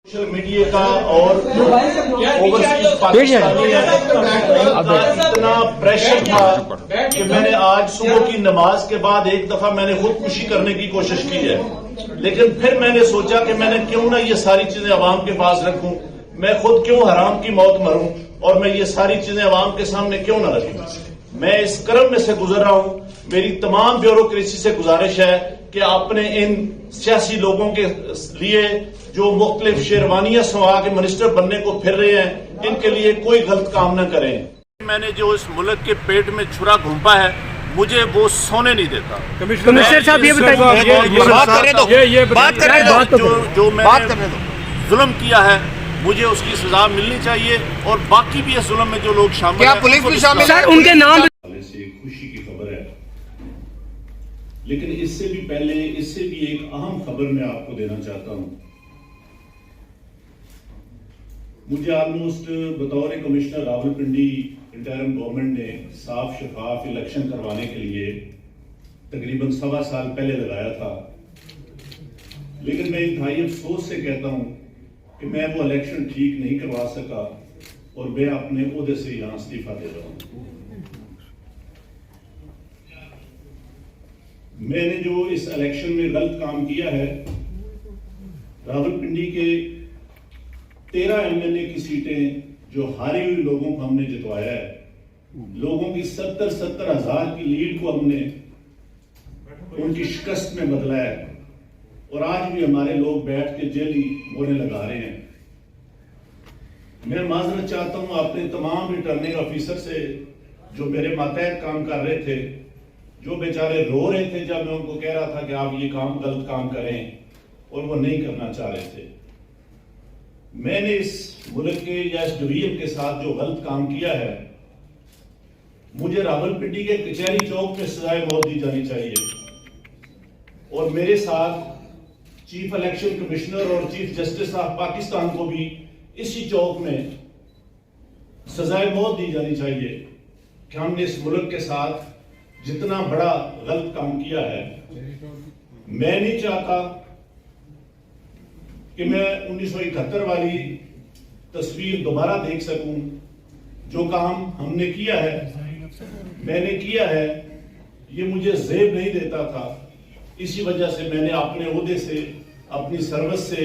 Social media का और overseas Pakistani इतना प्रेशर था कि मैंने आज सुबह की नमाज के बाद एक दफा मैंने खुदकुशी करने की कोशिश की है, लेकिन फिर मैंने सोचा कि मैंने क्यों ना ये सारी चीजें अवाम के पास रखूं, मैं खुद क्यों हराम की मौत मरूं और मैं ये सारी चीजें अवाम के सामने क्यों ना रखूं। मैं इस क्रम में से गुजर रहा हूं। मेरी तमाम ब्यूरोक्रेसी से गुजारिश है कि आपने इन सियासी लोगों के लिए जो मुख्तलिफ शेरवानियां सवा के मिनिस्टर बनने को फिर रहे हैं, इनके लिए कोई गलत काम न करें। मैंने जो इस मुल्क के पेट में छुरा घूंपा है, मुझे वो सोने नहीं देता। कमिश्नर साहब ये बताइए, बात करने दो। जो मैंने जुल्म किया है मुझे उसकी सजा मिलनी चाहिए और बाकी भी इस जुल्म में जो लोग शामिल हैं, पुलिस भी शामिल है, उनके नाम से खुशी की खबर है। लेकिन इससे भी पहले इससे भी एक अहम खबर मैं आपको देना चाहता हूं। मुझे ऑलमोस्ट बतौर कमिश्नर रावलपिंडी इंटरिम गवर्नमेंट ने साफ शफाफ इलेक्शन करवाने के लिए तकरीबन 1.25 साल पहले लगाया था, लेकिन मैं इंतहाई अफसोस से कहता हूं कि मैं वो इलेक्शन ठीक नहीं करवा सका और मैं अपने ओहदे से यहां इस्तीफा दे रहा हूं। मैंने जो इस इलेक्शन में गलत काम किया है, रावलपिंडी के 13 एमएलए की सीटें जो हारी हुई लोगों को हमने जितवाया है, लोगों की 70-70 हजार की लीड को हमने उनकी शिकस्त में बदला है और आज भी हमारे लोग बैठ के जेली मोहरे लगा रहे हैं। मैं माजरत चाहता हूं अपने तमाम रिटर्निंग ऑफिसर से जो मेरे मातहत काम कर रहे थे, जो बेचारे रो रहे थे जब मैं उनको कह रहा था कि आप ये काम गलत काम करें और वो नहीं करना चाह रहे थे। मैंने इस मुल्क के या इस डिवीजन के साथ जो गलत काम किया है, मुझे रावलपिंडी के कचहरी चौक पे सजाए मौत दी जानी चाहिए और मेरे साथ चीफ इलेक्शन कमिश्नर और चीफ जस्टिस ऑफ पाकिस्तान को भी इसी चौक में सजाए मौत दी जानी चाहिए कि हमने इस मुल्क के साथ जितना बड़ा गलत काम किया है। मैं नहीं चाहता कि मैं 1971 वाली तस्वीर दोबारा देख सकूं। जो काम हमने किया है, मैंने किया है, ये मुझे ज़ेब नहीं देता था। इसी वजह से मैंने अपने ओहदे से, अपनी सर्विस से,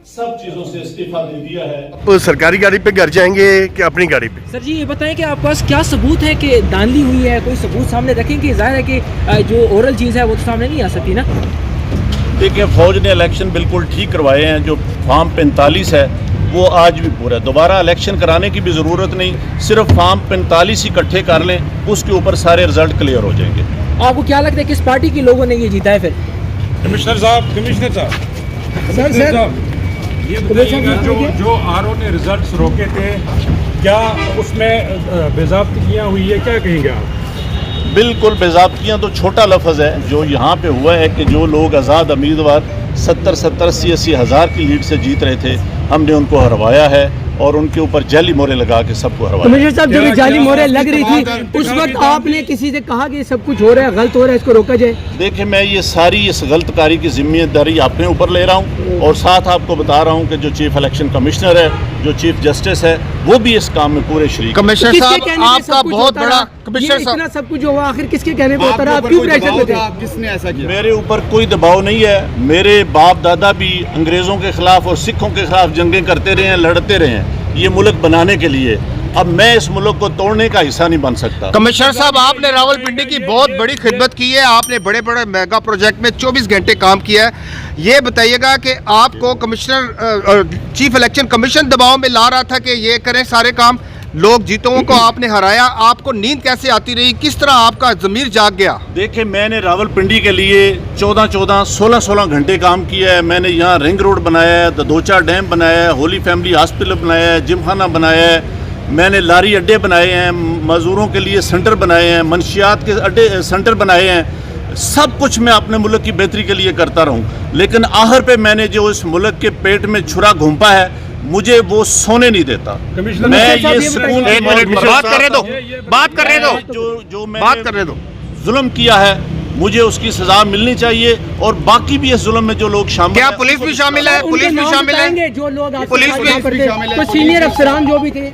सब चीजों से इस्तीफा दे दिया है। आप सरकारी गाड़ी पे घर जाएंगे कि अपनी गाड़ी पे? सर जी ये बताएं कि आपके पास क्या सबूत है कि धांधली हुई है? कोई सबूत सामने रखेंगे? जाहिर है कि जो ओरल चीज है वो तो सामने नहीं आ सकती ना। देखिए, फौज ने इलेक्शन बिल्कुल ठीक करवाए हैं। जो फॉर्म 45 है वो आज भी पूरा है। दोबारा इलेक्शन कराने की भी जरूरत नहीं, सिर्फ फॉर्म 45 इकट्ठे कर लें, उसके ऊपर सारे रिजल्ट क्लियर हो जाएंगे। आपको क्या लगता है किस पार्टी के लोगों ने ये जीता है फिर? कमिश्नर साहब ये बताइएगा, जो आरओ ने रिजल्ट्स रोके थे, क्या उसमें बेज़ाब्तियाँ हुई है? क्या कहेंगे आप? बिल्कुल, बेज़ाब्तियाँ तो छोटा लफ्ज़ है। जो यहाँ पे हुआ है कि जो लोग आज़ाद उम्मीदवार 70-70, 80-80 हज़ार की लीड से जीत रहे थे, हमने उनको हरवाया है और उनके ऊपर जाली मोहरें लगा के सबको हरवाया। कमिश्नर साहब, जब जाली मोहरें लग रही थी उस वक्त आपने किसी से कहा कि सब कुछ हो रहा है, गलत हो रहा है, इसको रोका जाए? देखिए, मैं ये सारी इस गलतकारी की जिम्मेदारी अपने ऊपर ले रहा हूँ और साथ आपको बता रहा हूँ कि जो चीफ इलेक्शन कमिश्नर है, जो चीफ जस्टिस है, वो भी इस काम में पूरे शरीक। कमिश्नर साहब, आपका बहुत बड़ा कमिश्नर साहब, इतना सब कुछ हुआ, आखिर किसके कहने पे होता रहा? आप क्यों प्रेशर में थे? किसने ऐसा किया? मेरे ऊपर कोई दबाव नहीं है। मेरे बाप दादा भी अंग्रेजों के खिलाफ और सिखों के खिलाफ जंगें करते रहे हैं, लड़ते रहे हैं ये मुल्क बनाने के लिए। अब मैं इस मुल्क को तोड़ने का हिस्सा नहीं बन सकता। कमिश्नर साहब, आपने रावलपिंडी की बहुत बड़ी खिदमत की है, आपने बड़े बड़े मेगा प्रोजेक्ट में 24 घंटे काम किया है। ये बताइएगा कि आपको कमिश्नर चीफ इलेक्शन कमीशन दबाव में ला रहा था कि ये करें सारे काम, लोग जीतों को आपने हराया, आपको नींद कैसे आती रही? किस तरह आपका ज़मीर जाग गया? देखिए, मैंने रावलपिंडी के लिए 14-14, 16-16 घंटे काम किया है। मैंने यहाँ रिंग रोड बनाया है, ददोचा डैम बनाया है, होली फैमिली हॉस्पिटल बनाया है, जिमखाना बनाया है, मैंने लारी अड्डे बनाए हैं, मजदूरों के लिए सेंटर बनाए हैं, मनशियात के अड्डे सेंटर बनाए हैं। सब कुछ मैं अपने मुल्क की बेहतरी के लिए करता रहूं, लेकिन आखिर पे मैंने जो इस मुल्क के पेट में छुरा घूंपा है, मुझे वो सोने नहीं देता। मैं ये सुकून, बात करने दो, जो मैंने जुल्म किया है मुझे उसकी सजा मिलनी चाहिए और बाकी भी इस जुल्म में जो लोग शामिल क्या हैं, पुलिस भी शामिल है? उनके पुलिस भी नाम शामिल है? बताएंगे जो लोग आपके पुलिस साथ भी काम करते हैं, शामिल है? कुछ सीनियर अफसरान जो भी थे।